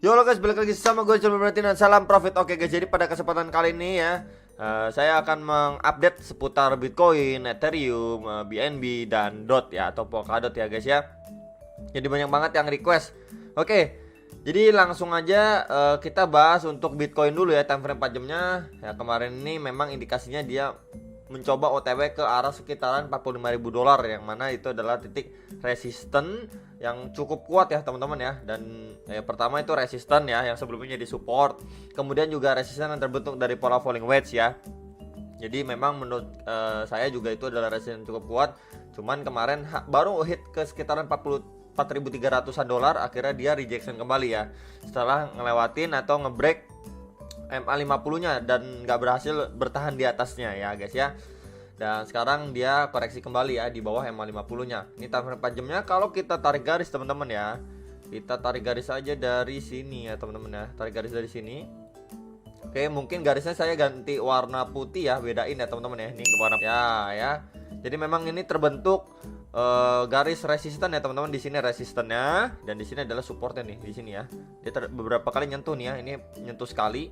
Yo halo guys, balik lagi sama gue Cuma Berarti dan salam profit. Oke guys, jadi pada kesempatan kali ini ya saya akan mengupdate seputar Bitcoin, Ethereum, BNB dan DOT ya, atau Polkadot ya guys ya. Jadi banyak banget yang request. Oke, jadi langsung aja kita bahas untuk Bitcoin dulu ya, time frame 4 jamnya. Ya kemarin ini memang indikasinya dia mencoba OTW ke arah sekitaran 45.000 dolar, yang mana itu adalah titik resisten yang cukup kuat ya teman-teman ya. Dan pertama itu resisten ya, yang sebelumnya di support, kemudian juga resisten yang terbentuk dari pola falling wedge ya. Jadi memang menurut saya juga itu adalah resisten cukup kuat. Cuman kemarin baru hit ke sekitaran 44.300-an dolar, akhirnya dia rejection kembali ya, setelah ngelewatin atau ngebreak MA50-nya dan nggak berhasil bertahan di atasnya ya guys ya. Dan sekarang dia koreksi kembali ya di bawah MA50-nya. Ini time frame 4 jamnya. Kalau kita tarik garis teman-teman ya, kita tarik garis aja dari sini ya teman-teman ya. Tarik garis dari sini. Oke, mungkin garisnya saya ganti warna putih ya, bedain ya teman-teman ya. Ini warna ya. Jadi memang ini terbentuk garis resisten ya teman-teman. Di sini resistennya dan di sini adalah supportnya nih di sini ya. Dia beberapa kali nyentuh nih ya. Ini nyentuh sekali,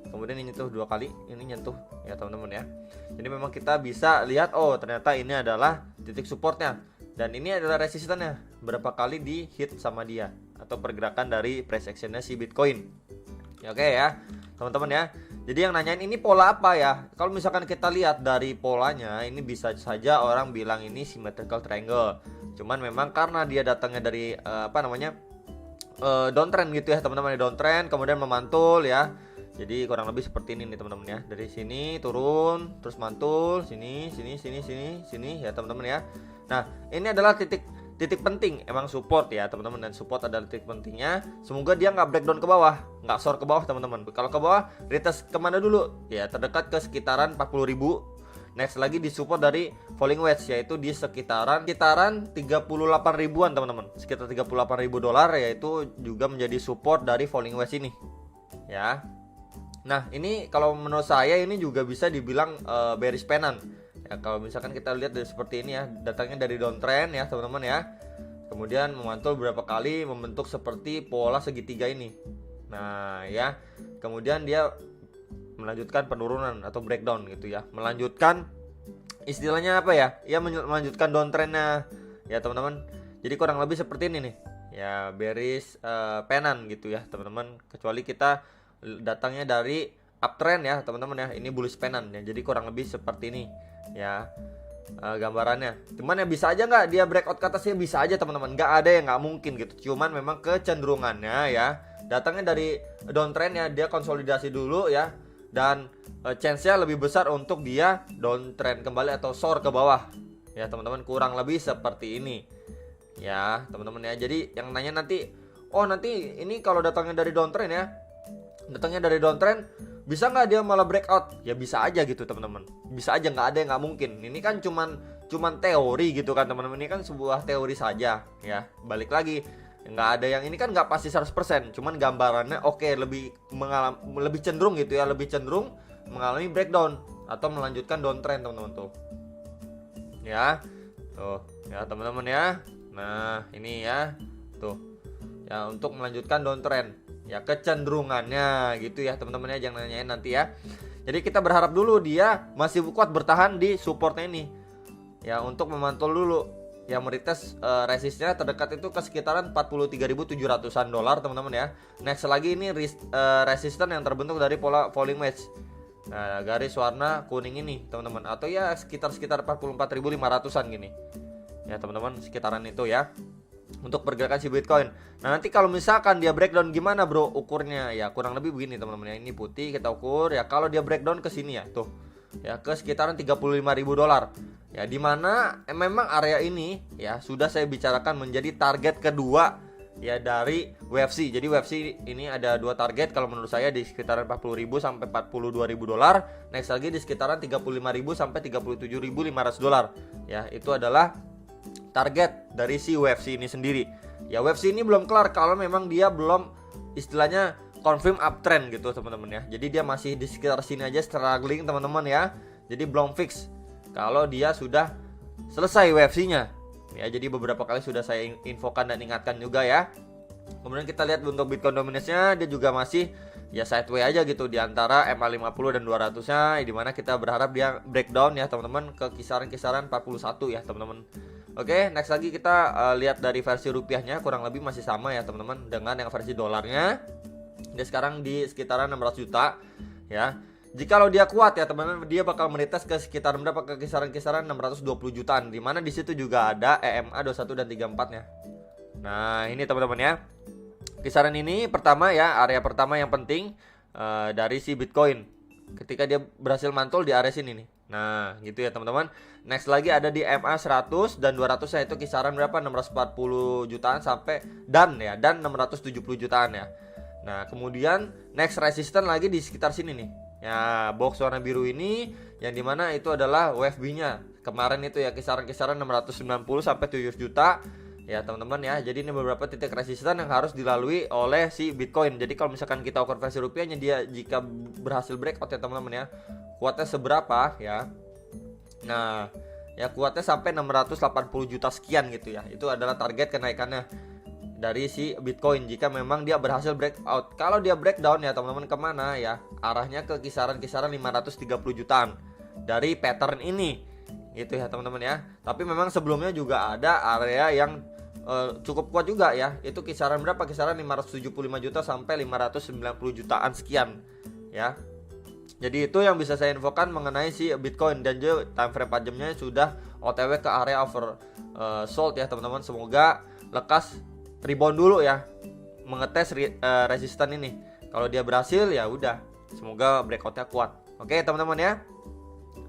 kemudian ini nyentuh 2 kali, ini nyentuh ya teman-teman ya. Jadi memang kita bisa lihat, oh ternyata ini adalah titik supportnya dan ini adalah resistennya. Berapa kali di hit sama dia atau pergerakan dari price actionnya si Bitcoin ya. Oke ya teman-teman ya. Jadi yang nanyain ini pola apa ya. Kalau misalkan kita lihat dari polanya, ini bisa saja orang bilang ini symmetrical triangle. Cuman memang karena dia datangnya dari downtrend gitu ya teman-teman, downtrend kemudian memantul ya. Jadi kurang lebih seperti ini nih teman-teman ya. Dari sini turun terus mantul, sini ya teman-teman ya. Nah, ini adalah titik penting emang support ya teman-teman, dan support adalah titik pentingnya. Semoga dia nggak breakdown ke bawah, nggak short ke bawah teman-teman. Kalau ke bawah retest kemana dulu ya, terdekat ke sekitaran 40.000. Next lagi di support dari falling wedge, yaitu di sekitaran 38 ribuan teman-teman, sekitar 38.000 dolar, yaitu juga menjadi support dari falling wedge ini ya. Nah ini kalau menurut saya ini juga bisa dibilang bearish pennant ya. Kalau misalkan kita lihat dari seperti ini ya, datangnya dari downtrend ya teman-teman ya, kemudian memantul beberapa kali membentuk seperti pola segitiga ini. Nah ya, kemudian dia melanjutkan penurunan atau breakdown gitu ya, melanjutkan istilahnya apa ya, melanjutkan downtrendnya ya teman-teman. Jadi kurang lebih seperti ini nih ya, bearish pennant gitu ya teman-teman. Kecuali kita datangnya dari uptrend ya teman-teman ya, ini bullish pennant ya. Jadi kurang lebih seperti ini ya gambarannya. Cuman ya bisa aja nggak dia breakout ke atasnya, bisa aja teman-teman, nggak ada yang nggak mungkin gitu. Cuman memang kecenderungannya ya, datangnya dari downtrend ya, dia konsolidasi dulu ya, dan chance-nya lebih besar untuk dia downtrend kembali atau soar ke bawah ya teman-teman. Kurang lebih seperti ini ya teman-teman ya. Jadi yang nanya nanti, oh nanti ini kalau datangnya dari downtrend ya, datangnya dari downtrend bisa nggak dia malah breakout? Ya bisa aja gitu teman-teman, bisa aja, nggak ada yang nggak mungkin. Ini kan cuman teori gitu kan teman-teman, ini kan sebuah teori saja ya. Balik lagi, nggak ada yang, ini kan nggak pasti 100%, cuman gambarannya oke, lebih cenderung gitu ya, lebih cenderung mengalami breakdown atau melanjutkan downtrend teman-teman tuh ya. Tuh ya teman-teman ya. Nah ini ya tuh ya, untuk melanjutkan downtrend ya, kecenderungannya gitu ya teman-teman ya, jangan nanyain nanti ya. Jadi kita berharap dulu dia masih kuat bertahan di supportnya ini ya, untuk memantul dulu ya, meretest resistnya terdekat itu ke sekitaran 43.700-an dolar teman-teman ya. Next lagi ini resisten yang terbentuk dari pola falling wedge. Nah, garis warna kuning ini teman-teman, atau ya sekitar 44.500-an gini ya teman-teman, sekitaran itu ya untuk pergerakan si Bitcoin. Nah nanti kalau misalkan dia breakdown gimana bro ukurnya ya, kurang lebih begini teman-teman ya. Ini putih kita ukur ya, kalau dia breakdown ke sini ya tuh ya, ke sekitaran 35.000 dolar ya, dimana memang area ini ya sudah saya bicarakan menjadi target kedua ya dari WFC. Jadi WFC ini ada 2 target kalau menurut saya, di sekitaran 40.000 sampai 42.000 dolar. Next lagi di sekitaran 35.000 sampai 37.500 dolar ya, itu adalah target dari si WFC ini sendiri ya. WFC ini belum kelar kalau memang dia belum istilahnya confirm uptrend gitu teman-teman ya. Jadi dia masih di sekitar sini aja struggling teman-teman ya. Jadi belum fix kalau dia sudah selesai WFC nya ya. Jadi beberapa kali sudah saya infokan dan ingatkan juga ya. Kemudian kita lihat untuk Bitcoin dominance-nya, dia juga masih ya sideways aja gitu di antara MA50 dan 200-nya, di mana kita berharap dia breakdown ya teman-teman ke kisaran-kisaran 41 ya teman-teman. Oke, next lagi kita lihat dari versi rupiahnya, kurang lebih masih sama ya teman-teman dengan yang versi dolarnya. Dia sekarang di sekitaran 600 juta ya. Jikalau dia kuat ya teman-teman, dia bakal menetes ke sekitar berapa, ke kisaran-kisaran 620 jutaan, di mana di situ juga ada EMA 21 dan 34-nya. Nah, ini teman-teman ya. Kisaran ini pertama ya, area pertama yang penting dari si Bitcoin. Ketika dia berhasil mantul di area sini nih. Nah, gitu ya teman-teman. Next lagi ada di MA 100 dan 200-nya, itu kisaran berapa? 640 jutaan sampai dan 670 jutaan ya. Nah, kemudian next resistance lagi di sekitar sini nih. Ya, box warna biru ini yang dimana itu adalah WFB-nya. Kemarin itu ya kisaran-kisaran 690 sampai 7 juta. Ya, teman-teman ya. Jadi ini beberapa titik resisten yang harus dilalui oleh si Bitcoin. Jadi kalau misalkan kita ukur versi rupiahnya, dia jika berhasil breakout ya teman-teman ya. Kuatnya seberapa ya? Nah, ya kuatnya sampai 680 juta sekian gitu ya. Itu adalah target kenaikannya dari si Bitcoin jika memang dia berhasil breakout. Kalau dia breakdown ya teman-teman kemana ya, arahnya ke kisaran-kisaran 530 jutaan dari pattern ini gitu ya teman-teman ya. Tapi memang sebelumnya juga ada area yang cukup kuat juga ya, itu kisaran berapa, kisaran 575 juta sampai 590 jutaan sekian ya. Jadi itu yang bisa saya infokan mengenai si Bitcoin, dan juga time frame 4 jamnya sudah OTW ke area over sold ya teman-teman. Semoga lekas rebound dulu ya, mengetes resisten ini. Kalau dia berhasil ya udah, semoga breakoutnya kuat. Oke teman-teman ya.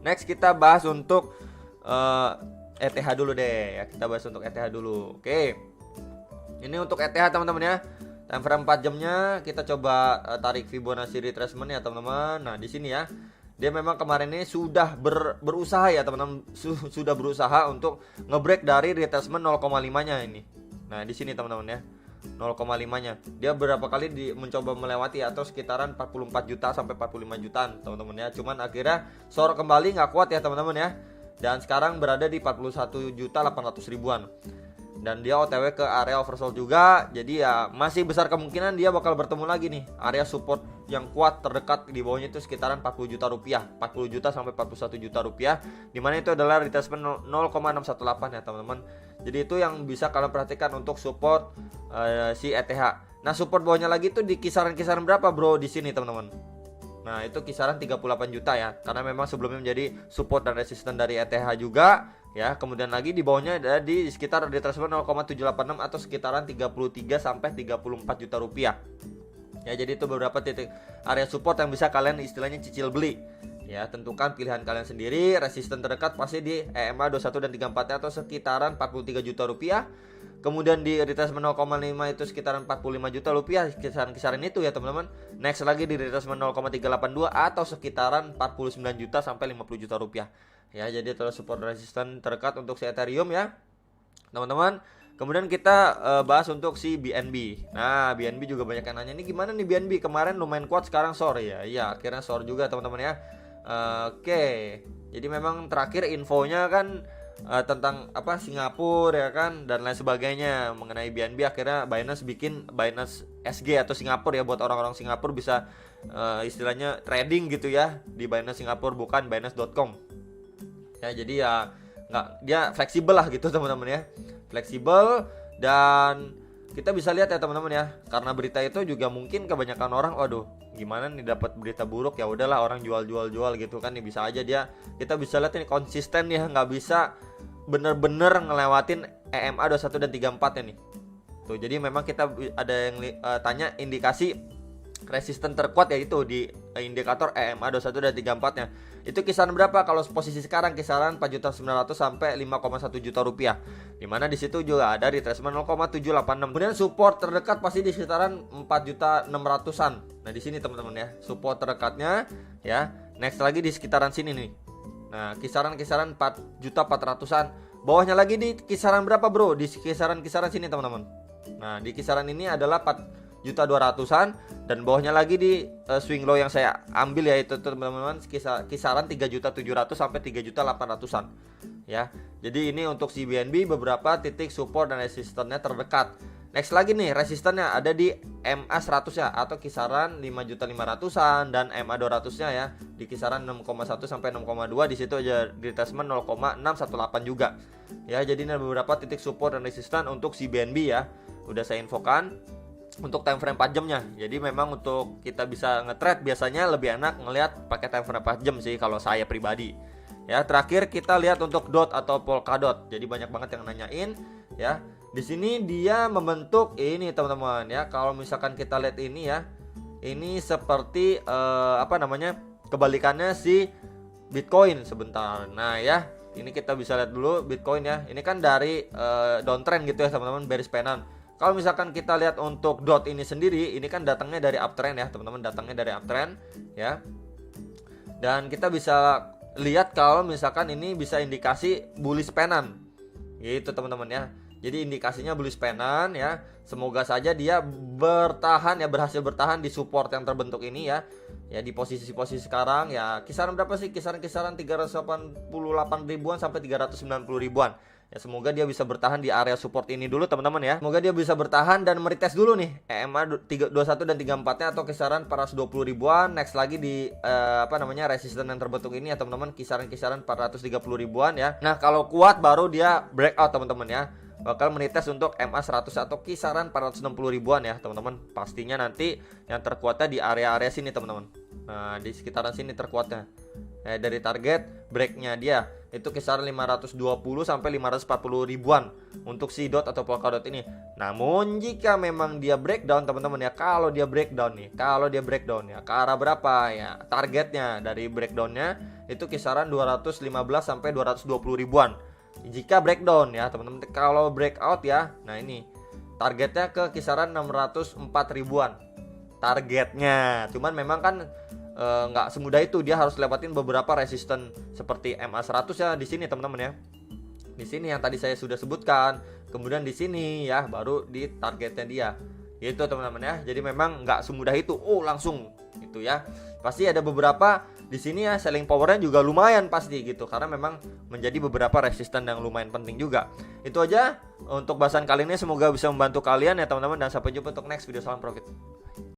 Next kita bahas untuk ETH dulu deh ya. Kita bahas untuk ETH dulu. Oke. Ini untuk ETH teman-teman ya. Time frame 4 jamnya kita coba tarik Fibonacci retracement ya teman-teman. Nah, di sini ya. Dia memang kemarin ini sudah berusaha ya teman-teman, sudah berusaha untuk ngebreak dari retracement 0,5-nya ini. Nah, di sini teman-teman ya. 0,5-nya. Dia berapa kali mencoba melewati atau sekitaran 44 juta sampai 45 jutaan, teman-teman ya. Cuman akhirnya sore kembali nggak kuat ya teman-teman ya. Dan sekarang berada di 41 juta 800 ribuan. Dan dia OTW ke area oversold juga. Jadi ya masih besar kemungkinan dia bakal bertemu lagi nih area support yang kuat terdekat di bawahnya, itu sekitaran 40 juta rupiah, 40 juta sampai 41 juta rupiah, dimana itu adalah retracement 0,618 ya teman-teman. Jadi itu yang bisa kalian perhatikan untuk support si ETH. Nah, support bawahnya lagi tuh di kisaran-kisaran berapa bro di sini teman-teman? Nah, itu kisaran 38 juta ya, karena memang sebelumnya menjadi support dan resisten dari ETH juga ya. Kemudian lagi di bawahnya ada di sekitar retracement 0,786 atau sekitaran 33 sampai 34 juta rupiah. Ya, jadi itu beberapa titik area support yang bisa kalian istilahnya cicil beli. Ya, tentukan pilihan kalian sendiri. Resisten terdekat pasti di EMA 21 dan 34 atau sekitaran 43 juta rupiah. Kemudian di retracement 0,5 itu sekitaran 45 juta rupiah, kisaran-kisaran itu ya teman-teman. Next lagi di retracement 0,382 atau sekitaran 49 juta sampai 50 juta rupiah. Ya, jadi itu support resisten terdekat untuk si Ethereum ya teman-teman. Kemudian kita bahas untuk si BNB. Nah, BNB juga banyak yang nanya, ini gimana nih BNB? Kemarin lumayan kuat, sekarang sore ya. Iya, akhirnya sore juga teman-teman ya. Oke. Jadi memang terakhir infonya kan tentang apa Singapura ya kan dan lain sebagainya mengenai BNB. Akhirnya Binance bikin Binance SG atau Singapura ya, buat orang-orang Singapura bisa istilahnya trading gitu ya di Binance Singapura, bukan Binance.com. Ya, jadi ya nggak, dia fleksibel lah gitu teman-teman ya, fleksibel. Dan kita bisa lihat ya teman-teman ya, karena berita itu juga mungkin kebanyakan orang, waduh gimana nih dapat berita buruk, ya udahlah orang jual gitu kan nih, bisa aja dia, kita bisa lihat ini konsisten ya, nggak bisa bener-bener ngelewatin EMA 21 dan 34 ya nih tuh. Jadi memang kita ada yang tanya indikasi resisten terkuat yaitu di indikator EMA 21 dan 34 nya itu kisaran berapa? Kalau posisi sekarang kisaran 4.900 sampai 5,1 juta rupiah, dimana di situ juga ada retracement 0,786. Kemudian support terdekat pasti di sekitaran 4.600-an. Nah, di sini teman-teman ya, support terdekatnya ya. Next lagi di sekitaran sini nih. Nah, kisaran-kisaran 4.400-an. Bawahnya lagi di kisaran berapa bro? Di kisaran-kisaran sini teman-teman. Nah, di kisaran ini adalah 4.200-an. Dan bawahnya lagi di swing low yang saya ambil yaitu teman-teman kisaran 3.700 sampai 3.800-an ya. Jadi ini untuk si BNB beberapa titik support dan resistennya terdekat. Next lagi nih resistannya ada di MA 100 ya, atau kisaran 5.500-an, dan MA 200-nya ya di kisaran 6,1 sampai 6,2. Di situ aja di retracement 0,618 juga. Ya, jadi ini ada beberapa titik support dan resistan untuk si BNB ya. Udah saya infokan untuk time frame 4 jamnya. Jadi memang untuk kita bisa nge-trade biasanya lebih enak ngelihat pakai time frame 4 jam sih kalau saya pribadi. Ya, terakhir kita lihat untuk dot atau Polkadot. Jadi banyak banget yang nanyain ya. Di sini dia membentuk ini teman-teman ya. Kalau misalkan kita lihat ini ya, ini seperti kebalikannya si Bitcoin sebentar. Nah ya, ini kita bisa lihat dulu Bitcoin ya. Ini kan dari downtrend gitu ya teman-teman, bearish pennant. Kalau misalkan kita lihat untuk dot ini sendiri, ini kan datangnya dari uptrend ya teman-teman, datangnya dari uptrend ya. Dan kita bisa lihat kalau misalkan ini bisa indikasi bullish pennant gitu teman-teman ya. Jadi indikasinya bullish pennant ya. Semoga saja dia bertahan ya, berhasil bertahan di support yang terbentuk ini ya. Ya di posisi-posisi sekarang ya kisaran berapa sih? Kisaran 388 ribuan sampai 390 ribuan. Ya semoga dia bisa bertahan di area support ini dulu teman-teman ya. Semoga dia bisa bertahan dan meretest dulu nih EMA 21 dan 34-nya atau kisaran 420 ribuan. Next lagi di resisten yang terbentuk ini ya teman-teman, kisaran 430 ribuan ya. Nah, kalau kuat baru dia breakout teman-teman ya. Bakal menitest untuk MA 100 atau kisaran 460 ribuan ya teman-teman. Pastinya nanti yang terkuatnya di area-area sini teman-teman. Nah, di sekitaran sini terkuatnya. Dari target breaknya dia itu kisaran 520 sampai 540 ribuan untuk si dot atau Polkadot ini. Namun jika memang dia breakdown teman-teman ya, kalau dia breakdown ya ke arah berapa ya targetnya dari breakdownnya itu kisaran 215 sampai 220 ribuan. Jika breakdown ya teman-teman. Kalau breakout ya, nah ini targetnya ke kisaran 604 ribuan targetnya. Cuman memang kan nggak semudah itu, dia harus lewatin beberapa resisten seperti MA 100 ya di sini teman-teman ya. Di sini yang tadi saya sudah sebutkan, kemudian di sini ya baru di targetnya dia. Itu teman-teman ya. Jadi memang nggak semudah itu. Langsung gitu ya. Pasti ada beberapa di sini ya, selling powernya juga lumayan pasti gitu, karena memang menjadi beberapa resisten yang lumayan penting juga. Itu aja untuk bahasan kali ini, semoga bisa membantu kalian ya teman-teman, dan sampai jumpa untuk next video. Salam profit.